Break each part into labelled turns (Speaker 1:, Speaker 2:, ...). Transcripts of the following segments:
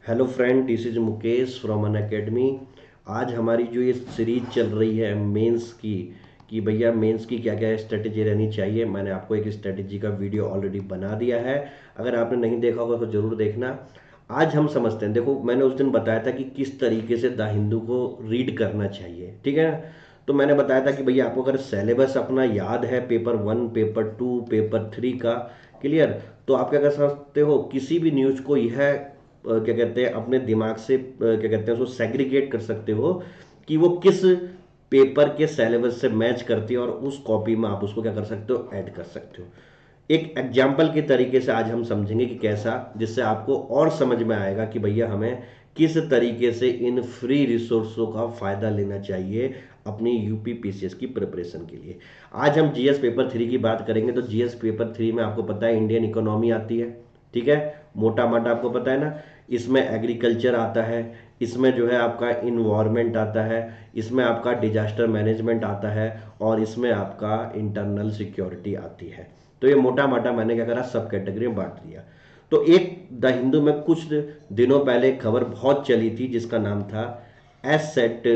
Speaker 1: Hello friend, this is Mukesh from Unacademy. आज हमारी जो ये सीरीज चल रही है मेंस की, कि भैया मेंस की क्या क्या स्ट्रेटेजी रहनी चाहिए, मैंने आपको एक स्ट्रेटेजी का वीडियो ऑलरेडी बना दिया है। अगर आपने नहीं देखा होगा तो ज़रूर देखना। आज हम समझते हैं। देखो, मैंने उस दिन बताया था कि किस तरीके से द हिंदू को रीड करना चाहिए, ठीक है। तो मैंने बताया था कि भैया आपको अगर सिलेबस अपना याद है, पेपर 1, पेपर 2, पेपर 3 का क्लियर, तो आप क्या कर सकते हो, किसी भी न्यूज़ को यह क्या कहते हैं अपने दिमाग से क्या कहते हैं उसको सेग्रीगेट कर सकते हो कि वो किस पेपर के सिलेबस से मैच करती है, और उस कॉपी में आप उसको क्या कर सकते हो, ऐड कर सकते हो। एक एग्जाम्पल के तरीके से आज हम समझेंगे कि कैसा, जिससे आपको और समझ में आएगा कि भैया हमें किस तरीके से इन फ्री रिसोर्सों का फायदा लेना चाहिए अपनी यूपी पीसीएस की प्रिपरेशन के लिए। आज हम जीएस पेपर 3 की बात करेंगे। तो जीएस पेपर 3 में आपको पता है इंडियन इकोनॉमी आती है, ठीक है, मोटा मोटा आपको पता है ना। इसमें एग्रीकल्चर आता है, इसमें जो है आपका इन्वायरमेंट आता है, इसमें आपका डिजास्टर मैनेजमेंट आता है, और इसमें आपका इंटरनल सिक्योरिटी आती है। तो ये मोटा मोटा मैंने क्या करा, सब कैटेगरी में बांट दिया। तो एक द हिंदू में कुछ दिनों पहले एक खबर बहुत चली थी जिसका नाम था एसेट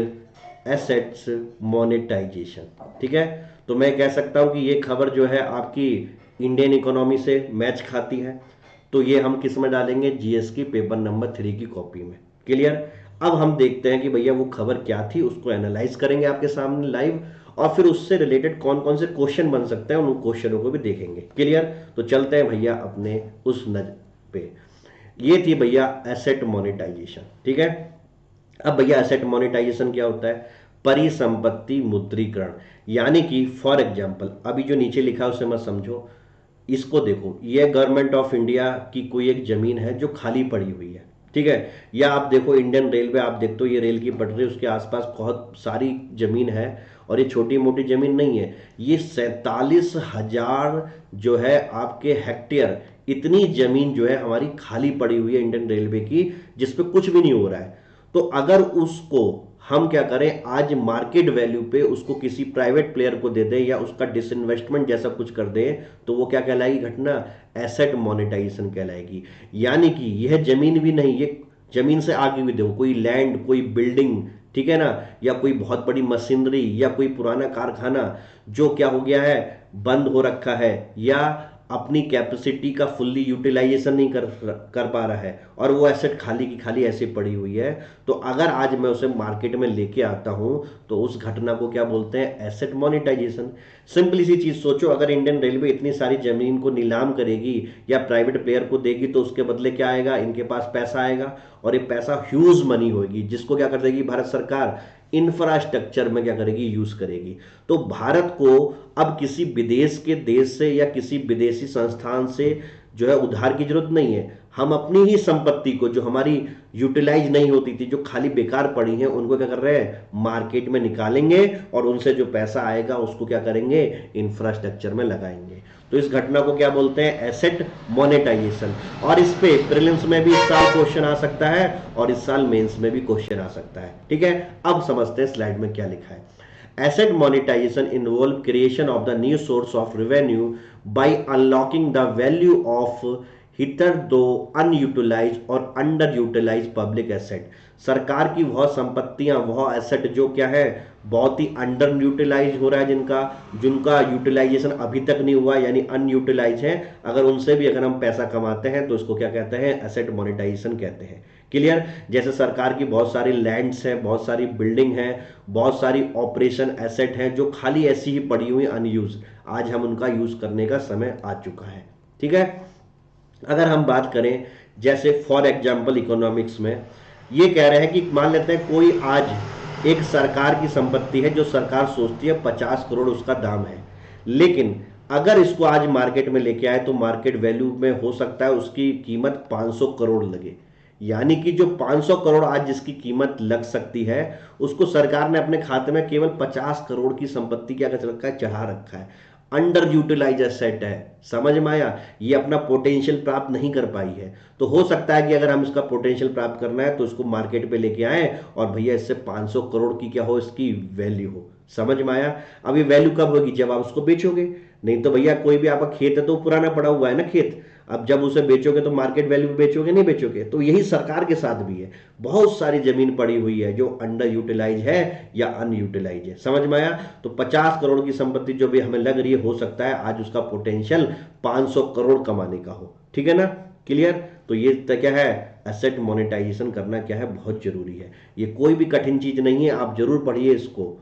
Speaker 1: एसेट्स मोनेटाइजेशन, ठीक है। तो मैं कह सकता हूं कि ये खबर जो है आपकी इंडियन इकोनॉमी से मैच खाती है। तो ये हम किस में डालेंगे, जीएस की पेपर नंबर 3 की कॉपी में, क्लियर। अब हम देखते हैं कि भैया वो खबर क्या थी, उसको एनालाइज करेंगे आपके सामने लाइव, और फिर उससे रिलेटेड कौन कौन से क्वेश्चन बन सकते हैं उन क्वेश्चनों को भी देखेंगे, क्लियर। तो चलते हैं भैया अपने उस नज पे। ये थी भैया एसेट मोनेटाइजेशन, ठीक है। अब भैया एसेट मोनेटाइजेशन क्या होता है, परिसंपत्ति मुद्रीकरण। यानी कि फॉर एग्जांपल अभी जो नीचे लिखा है उसे मत समझो, इसको देखो, ये गवर्नमेंट ऑफ इंडिया की कोई एक जमीन है जो खाली पड़ी हुई है, ठीक है। या आप देखो इंडियन रेलवे, आप देखते हो ये रेल की पटरी, उसके आसपास बहुत सारी जमीन है, और ये छोटी मोटी जमीन नहीं है। ये 47,000 जो है आपके हेक्टेयर, इतनी जमीन जो है हमारी खाली पड़ी हुई है इंडियन रेलवे की, जिसपे कुछ भी नहीं हो रहा है। तो अगर उसको हम क्या करें, आज मार्केट वैल्यू पे उसको किसी प्राइवेट प्लेयर को दे दें, या उसका डिसइन्वेस्टमेंट जैसा कुछ कर दें, तो वो क्या कहलाएगी घटना, एसेट मोनेटाइजेशन कहलाएगी। यानी कि यह जमीन भी नहीं, ये जमीन से आगे भी देखो, कोई लैंड, कोई बिल्डिंग, ठीक है ना, या कोई बहुत बड़ी मशीनरी, या कोई पुराना कारखाना जो क्या हो गया है, बंद हो रखा है, या अपनी कैपेसिटी का फुल्ली यूटिलाइजेशन नहीं कर पा रहा है, और वो एसेट खाली की खाली ऐसे पड़ी हुई है। तो अगर आज मैं उसे मार्केट में लेके आता हूं, तो उस घटना को क्या बोलते हैं, एसेट मोनेटाइजेशन। सिंपली सी चीज सोचो, अगर इंडियन रेलवे इतनी सारी जमीन को नीलाम करेगी या प्राइवेट प्लेयर को देगी, तो उसके बदले क्या आएगा, इनके पास पैसा आएगा, और ये पैसा ह्यूज मनी होगी, जिसको क्या कर देगी भारत सरकार, इंफ्रास्ट्रक्चर में क्या करेगी, यूज करेगी। तो भारत को अब किसी विदेश के देश से या किसी विदेशी संस्थान से जो है उधार की जरूरत नहीं है। हम अपनी ही संपत्ति को, जो हमारी यूटिलाइज नहीं होती थी, जो खाली बेकार पड़ी हैं, उनको क्या कर रहे हैं, मार्केट में निकालेंगे, और उनसे जो पैसा आएगा उसको क्या करेंगे, इंफ्रास्ट्रक्चर में लगाएंगे। तो इस घटना को क्या बोलते हैं, एसेट मोनेटाइजेशन। और इस पे प्रीलिम्स में भी इस साल क्वेश्चन आ सकता है, और इस साल मेंस में भी क्वेश्चन आ सकता है, ठीक है। अब समझते हैं स्लाइड में क्या लिखा है। Asset monetization involve creation of the new source of revenue by unlocking the value of hitherto unutilized और underutilized public asset। सरकार की वह संपत्तियां, वह एसेट जो क्या है, बहुत ही अंडर यूटिलाइज हो रहा है, जिनका जिनका यूटिलाइजेशन अभी तक नहीं हुआ, यानी अनयूटिलाइज है, अगर उनसे भी अगर हम पैसा कमाते हैं तो इसको क्या कहते हैं, एसेट मोनेटाइजेशन कहते हैं, क्लियर। जैसे सरकार की बहुत सारी लैंड्स हैं, बहुत सारी बिल्डिंग हैं, बहुत सारी ऑपरेशन एसेट हैं जो खाली ऐसी ही पड़ी हुई अनयूज, आज हम उनका यूज करने का समय आ चुका है, ठीक है। अगर हम बात करें जैसे फॉर एग्जांपल इकोनॉमिक्स में, ये कह रहे हैं कि मान लेते हैं कोई आज एक सरकार की संपत्ति है, जो सरकार सोचती है 50 करोड़ उसका दाम है, लेकिन अगर इसको आज मार्केट में लेके आए तो मार्केट वैल्यू में हो सकता है उसकी कीमत 500 करोड़ लगे। यानी कि जो 500 करोड़ आज जिसकी कीमत लग सकती है, उसको सरकार ने अपने खाते में केवल 50 करोड़ की संपत्ति क्या कर रखा है, चढ़ा रखा है। अंडर यूटिलाइज एसेट है, समझ में आया, ये अपना पोटेंशियल प्राप्त नहीं कर पाई है। तो हो सकता है कि अगर हम इसका पोटेंशियल प्राप्त करना है तो इसको मार्केट पे लेके आए, और भैया इससे 500 करोड़ की क्या हो, इसकी वैल्यू हो। समझ में आया? अब ये वैल्यू कब होगी? जब आप उसको बेचोगे। नहीं तो भैया कोई भी आपका खेत है तो पुराना पड़ा हुआ है ना खेत, अब जब उसे बेचोगे तो मार्केट वैल्यू पे बेचोगे, नहीं बेचोगे। तो यही सरकार के साथ भी है, बहुत सारी जमीन पड़ी हुई है जो अंडर यूटिलाइज है या अनयूटिलाइज है। समझ में आया? तो 50 करोड़ की संपत्ति जो भी हमें लग रही है, हो सकता है आज उसका पोटेंशियल 500 करोड़ कमाने का हो। ठीक है ना? क्लियर? तो ये क्या है, एसेट मोनेटाइजेशन करना क्या है, बहुत जरूरी है। ये कोई भी कठिन चीज नहीं है, आप जरूर पढ़िए इसको।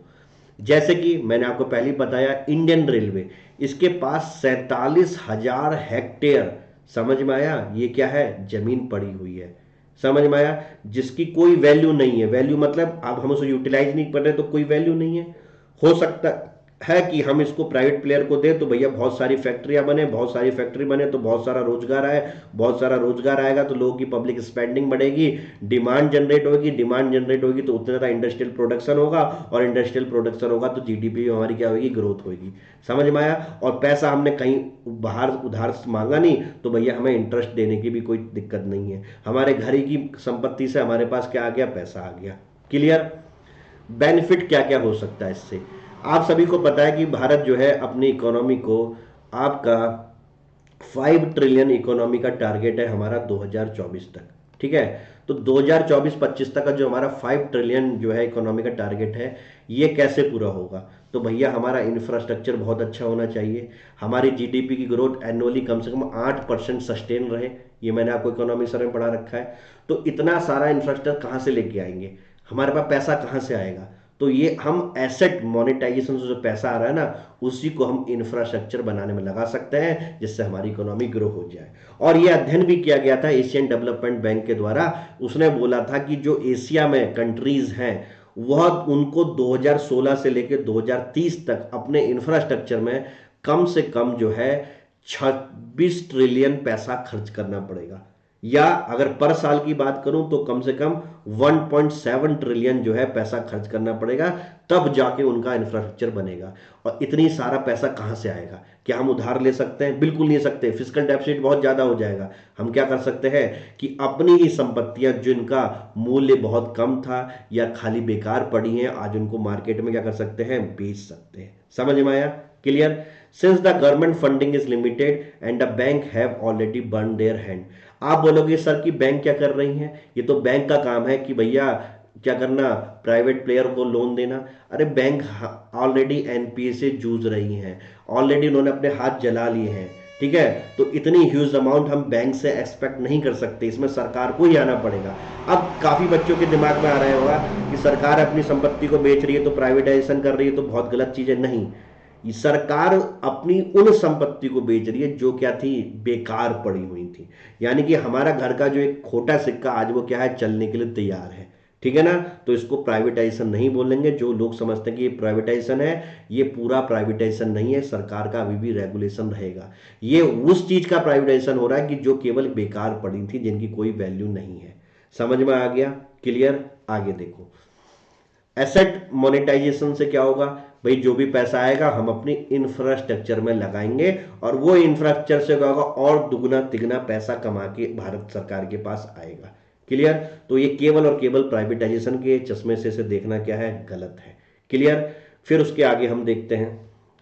Speaker 1: जैसे कि मैंने आपको पहले ही बताया, इंडियन रेलवे, इसके पास 47,000 हेक्टेयर, समझ में आया, ये क्या है, जमीन पड़ी हुई है। समझ में आया? जिसकी कोई वैल्यू नहीं है। वैल्यू मतलब अब हम उसे यूटिलाइज नहीं कर रहे तो कोई वैल्यू नहीं है। हो सकता है कि हम इसको प्राइवेट प्लेयर को दें तो भैया बहुत सारी फैक्ट्रियां बने, बहुत सारी फैक्ट्री बने तो बहुत सारा रोजगार आए, बहुत सारा रोजगार आएगा तो लोगों की पब्लिक स्पेंडिंग बढ़ेगी, डिमांड जनरेट होगी, डिमांड जनरेट होगी तो उतना ज़्यादा इंडस्ट्रियल प्रोडक्शन होगा, और इंडस्ट्रियल प्रोडक्शन होगा तो जीडीपी हमारी क्या होगी, ग्रोथ होगी। समझ में आया? और पैसा हमने कहीं बाहर उधार से मांगा नहीं तो भैया हमें इंटरेस्ट देने की भी कोई दिक्कत नहीं है। हमारे घर की संपत्ति से हमारे पास क्या आ गया, पैसा आ गया। क्लियर? बेनिफिट क्या क्या हो सकता है इससे? आप सभी को पता है कि भारत जो है अपनी इकोनॉमी को, आपका 5 ट्रिलियन इकोनॉमी का टारगेट है हमारा 2024 तक। ठीक है? तो 2024-25 तक का जो हमारा 5 ट्रिलियन जो है इकोनॉमी का टारगेट है, ये कैसे पूरा होगा? तो भैया हमारा इंफ्रास्ट्रक्चर बहुत अच्छा होना चाहिए, हमारी जीडीपी की ग्रोथ एनुअली कम से कम 8% सस्टेन रहे। ये मैंने आपको इकोनॉमिक सर्वे में पढ़ा रखा है। तो इतना सारा इंफ्रास्ट्रक्चर कहाँ से लेके आएंगे, हमारे पास पैसा कहाँ से आएगा? तो ये हम एसेट मोनेटाइजेशन से जो पैसा आ रहा है ना, उसी को हम इंफ्रास्ट्रक्चर बनाने में लगा सकते हैं, जिससे हमारी इकोनॉमी ग्रो हो जाए। और ये अध्ययन भी किया गया था एशियन डेवलपमेंट बैंक के द्वारा। उसने बोला था कि जो एशिया में कंट्रीज हैं, वह उनको 2016 से लेकर 2030 तक अपने इंफ्रास्ट्रक्चर में कम से कम जो है 26 ट्रिलियन पैसा खर्च करना पड़ेगा, या अगर पर साल की बात करूं तो कम से कम 1.7 ट्रिलियन जो है पैसा खर्च करना पड़ेगा, तब जाके उनका इंफ्रास्ट्रक्चर बनेगा। और इतनी सारा पैसा कहां से आएगा? क्या हम उधार ले सकते हैं? बिल्कुल नहीं सकते, फिस्कल डेफिसिट बहुत ज्यादा हो जाएगा। हम क्या कर सकते हैं कि अपनी ही संपत्तियां जिनका मूल्य बहुत कम था या खाली बेकार पड़ी हैं, आज उनको मार्केट में क्या कर सकते हैं, बेच सकते हैं। समझ में आया? Clear? Since the government funding is limited and the bank have already burn their hand. आप बोलोगे सर कि बैंक क्या कर रही हैं? ये तो बैंक का काम है कि भैया क्या करना, प्राइवेट प्लेयर को लोन देना। अरे बैंक ऑलरेडी एनपीए से जूझ रही हैं, ऑलरेडी उन्होंने अपने हाथ जला लिए हैं। ठीक है? तो इतनी ह्यूज अमाउंट हम बैंक से एक्सपेक्ट नहीं कर सकते, इसमें सरकार को ही आना पड़ेगा। अब काफी बच्चों के दिमाग में आ रहा होगा कि सरकार अपनी संपत्ति को बेच रही है तो प्राइवेटाइजेशन कर रही है तो बहुत गलत चीज है। नहीं, सरकार अपनी उन संपत्ति को बेच रही है जो क्या थी, बेकार पड़ी हुई थी। यानी कि हमारा घर का जो एक खोटा सिक्का आज वो क्या है, चलने के लिए तैयार है। ठीक है ना? तो इसको प्राइवेटाइजेशन नहीं बोलेंगे। जो लोग समझते हैं कि ये प्राइवेटाइजेशन है, ये पूरा प्राइवेटाइजेशन नहीं है, सरकार का अभी भी रेगुलेशन रहेगा। ये उस चीज का प्राइवेटाइजेशन हो रहा है कि जो केवल बेकार पड़ी थी, जिनकी कोई वैल्यू नहीं है। समझ में आ गया? क्लियर? आगे देखो, एसेट मोनेटाइजेशन से क्या होगा भाई, जो भी पैसा आएगा हम अपनी इंफ्रास्ट्रक्चर में लगाएंगे, और वो इंफ्रास्ट्रक्चर से क्या होगा, और दुगना तिगना पैसा कमा के भारत सरकार के पास आएगा। क्लियर? तो ये केवल और केवल प्राइवेटाइजेशन के चश्मे से देखना क्या है, गलत है। क्लियर? फिर उसके आगे हम देखते हैं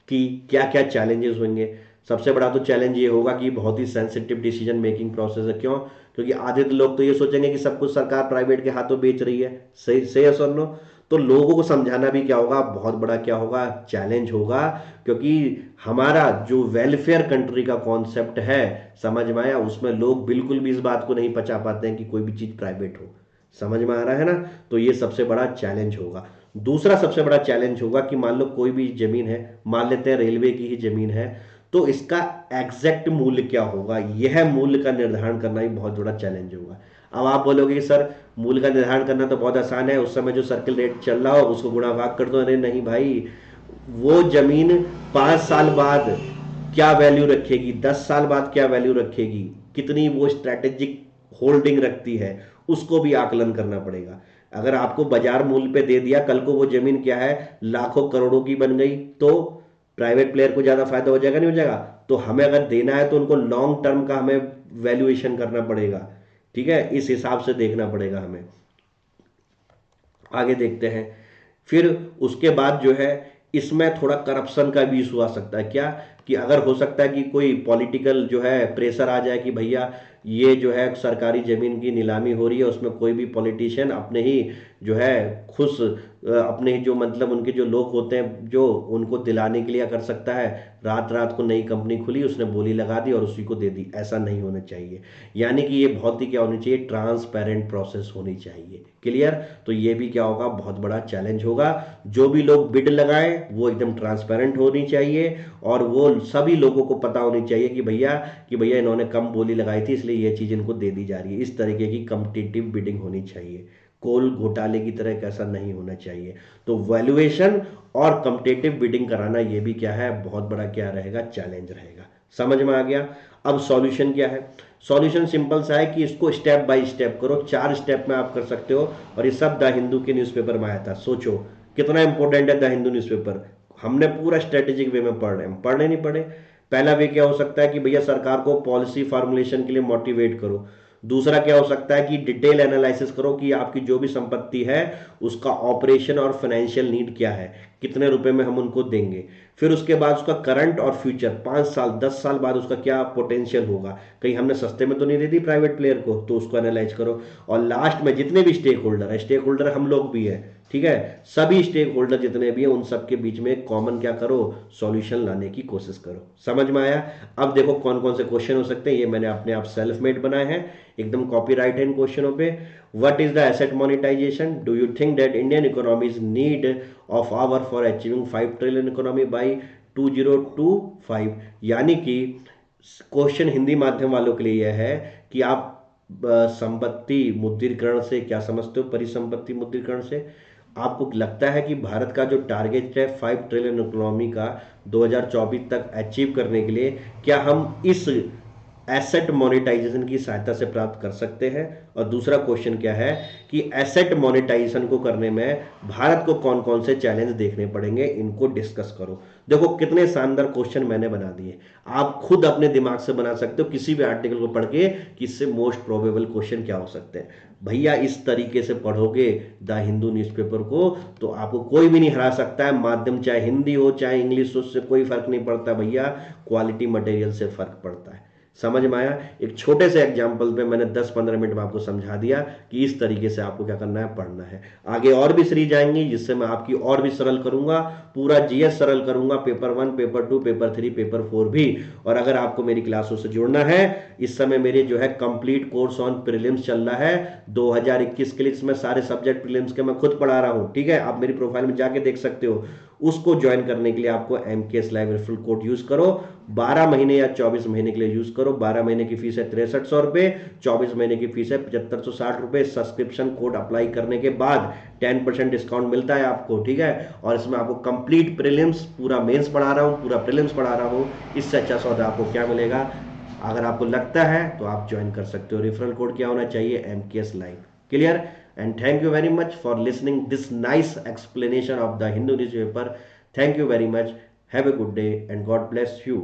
Speaker 1: कि क्या क्या चैलेंजेस होंगे। सबसे बड़ा तो चैलेंज ये होगा कि बहुत ही सेंसिटिव डिसीजन मेकिंग प्रोसेस है। क्यों? क्योंकि आधे लोग तो ये सोचेंगे कि सब कुछ सरकार प्राइवेट के हाथों बेच रही है। सही सही है, सुन लो। तो लोगों को समझाना भी क्या होगा, बहुत बड़ा क्या होगा, चैलेंज होगा। क्योंकि हमारा जो वेलफेयर कंट्री का कॉन्सेप्ट है, समझ में आया, उसमें लोग बिल्कुल भी इस बात को नहीं पचा पाते हैं कि कोई भी चीज प्राइवेट हो। समझ में आ रहा है ना? तो ये सबसे बड़ा चैलेंज होगा। दूसरा सबसे बड़ा चैलेंज होगा कि मान लो कोई भी जमीन है, मान लेते हैं रेलवे की ही जमीन है, तो इसका एग्जैक्ट मूल्य क्या होगा, यह मूल्य का निर्धारण करना ही बहुत बड़ा चैलेंज होगा। अब आप बोलोगे कि सर मूल्य का निर्धारण करना तो बहुत आसान है, उस समय जो सर्किल रेट चल रहा हो उसको गुणा भाग कर दो। अरे नहीं भाई, वो जमीन 5 साल बाद क्या वैल्यू रखेगी, 10 साल बाद क्या वैल्यू रखेगी, कितनी वो स्ट्रैटेजिक होल्डिंग रखती है, उसको भी आकलन करना पड़ेगा। अगर आपको बाजार मूल्य पे दे दिया, कल को वो जमीन क्या है, लाखों करोड़ों की बन गई, तो प्राइवेट प्लेयर को ज्यादा फायदा हो जाएगा, नहीं हो जाएगा? तो हमें अगर देना है तो उनको लॉन्ग टर्म का हमें वैल्यूएशन करना पड़ेगा। ठीक है? इस हिसाब से देखना पड़ेगा हमें। आगे देखते हैं। फिर उसके बाद जो है इसमें थोड़ा करप्शन का भी इशू आ सकता है। क्या कि अगर हो सकता है कि कोई पॉलिटिकल जो है प्रेशर आ जाए कि भैया ये जो है सरकारी जमीन की नीलामी हो रही है, उसमें कोई भी पॉलिटिशियन अपने ही जो है खुश अपने ही जो मतलब उनके जो लोग होते हैं जो उनको दिलाने के लिए कर सकता है, रात रात को नई कंपनी खुली उसने बोली लगा दी और उसी को दे दी। ऐसा नहीं होना चाहिए। यानी कि ये बहुत ही क्या होनी चाहिए, ट्रांसपेरेंट प्रोसेस होनी चाहिए। क्लियर? तो ये भी क्या होगा, बहुत बड़ा चैलेंज होगा। जो भी लोग बिड लगाएं वो एकदम ट्रांसपेरेंट होनी चाहिए और वो सभी लोगों को पता होनी चाहिए कि भैया इन्होंने कम बोली लगाई थी इसलिए ये चीज इनको दे दी जा रही है। इस तरीके की कम्पिटिटिव बिडिंग होनी चाहिए। कोल घोटाले की तरह कैसा नहीं होना चाहिए। तो वैल्यूएशन और कम्पिटिटिव बिडिंग कराना ये भी क्या है, बहुत बड़ा क्या रहेगा, चैलेंज रहेगा। समझ में आ गया? अब सॉल्यूशन क्या है? सॉल्यूशन सिंपल सा है कि इसको स्टेप बाय स्टेप करो। 4 स्टेप में आप कर सकते हो और ये सब द हिंदू के न्यूज़पेपर में आया था। सोचो कितना इंपॉर्टेंट है द हिंदू न्यूज़पेपर। हमने पूरा स्ट्रेटेजिक वे में पढ़ रहे हैं, पढ़े नहीं पढ़े। पहला वे क्या हो सकता है कि भैया सरकार को पॉलिसी फॉर्मुलेशन के लिए मोटिवेट करो। दूसरा क्या हो सकता है कि डिटेल एनालिसिस करो कि आपकी जो भी संपत्ति है उसका ऑपरेशन और फाइनेंशियल नीड क्या है, कितने रुपए में हम उनको देंगे। फिर उसके बाद उसका करंट और फ्यूचर 5 साल 10 साल बाद उसका क्या पोटेंशियल होगा, कहीं हमने सस्ते में तो नहीं दे दी प्राइवेट प्लेयर को, तो उसको एनालाइज करो। और लास्ट में जितने भी स्टेक होल्डर है, स्टेक होल्डर हम लोग भी है, ठीक है, सभी स्टेक होल्डर जितने भी हैं उन सबके बीच में कॉमन क्या करो, सॉल्यूशन लाने की कोशिश करो। समझ में आया? अब देखो कौन कौन से क्वेश्चन हो सकते हैं, ये मैंने अपने आप सेल्फ मेड बनाए हैं एकदम कॉपीराइट इन क्वेश्चनों पे। What is the asset monetisation? Do you think that Indian economies need of our for achieving 5 trillion economy by 2025? यानी कि क्वेश्चन हिंदी माध्यम वालों के लिए यह है कि आप संपत्ति मुद्रीकरण से क्या समझते हो, परिसंपत्ति मुद्रीकरण से? आपको लगता है कि भारत का जो टारगेट है 5 ट्रिलियन इकोनॉमी का 2024 तक अचीव करने के लिए, क्या हम इस एसेट मोनेटाइजेशन की सहायता से प्राप्त कर सकते हैं? और दूसरा क्वेश्चन क्या है कि एसेट मोनेटाइजेशन को करने में भारत को कौन कौन से चैलेंज देखने पड़ेंगे, इनको डिस्कस करो। देखो कितने शानदार क्वेश्चन मैंने बना दिए, आप खुद अपने दिमाग से बना सकते हो किसी भी आर्टिकल को पढ़ के कि इससे मोस्ट प्रोबेबल क्वेश्चन क्या हो सकते हैं। भैया इस तरीके से पढ़ोगे द हिंदू न्यूज़पेपर को तो आपको कोई भी नहीं हरा सकता है। माध्यम चाहे हिंदी हो चाहे इंग्लिश हो, उससे कोई फर्क नहीं पड़ता भैया, क्वालिटी मटेरियल से फर्क पड़ता है। समझ में आया? एक छोटे से एग्जाम्पल पे मैंने 10-15 मिनट में आपको समझा दिया कि इस तरीके से आपको क्या करना है, पढ़ना है। आगे और भी सीरीज आएंगी जिससे मैं आपकी और भी सरल करूंगा, पूरा जीएस सरल करूंगा, पेपर 1 पेपर 2 पेपर 3 पेपर 4 भी। और अगर आपको मेरी क्लासों से जुड़ना है, इस समय मेरे जो है कंप्लीट कोर्स ऑन प्रीलिम्स चल रहा है 2021 के लिए, इसमें सारे सब्जेक्ट प्रीलिम्स के मैं खुद पढ़ा रहा हूँ, ठीक है, आप मेरी प्रोफाइल में जाके देख सकते हो। उसको ज्वाइन करने के लिए आपको MKS live referral code use करो, 12 महीने या 24 महीने के लिए यूज करो। 12 महीने की फीस है 6300 रुपए, 24 महीने की फीस है 7560 रुपए। सब्सक्रिप्शन कोड अप्लाई करने के बाद 10% डिस्काउंट मिलता है आपको, ठीक है। और इसमें आपको कंप्लीट प्रीलिम्स, पूरा मेंस पढ़ा रहा हूँ, पूरा प्रीलिम्स पढ़ा रहा हूँ। इससे अच्छा सौदा आपको क्या मिलेगा? अगर आपको लगता है तो आप ज्वाइन कर सकते हो। रेफरल कोड क्या होना चाहिए? MKS live. Clear? and thank you very much for listening this nice explanation of the Hindu newspaper. Thank you very much. Have a good day and God bless you.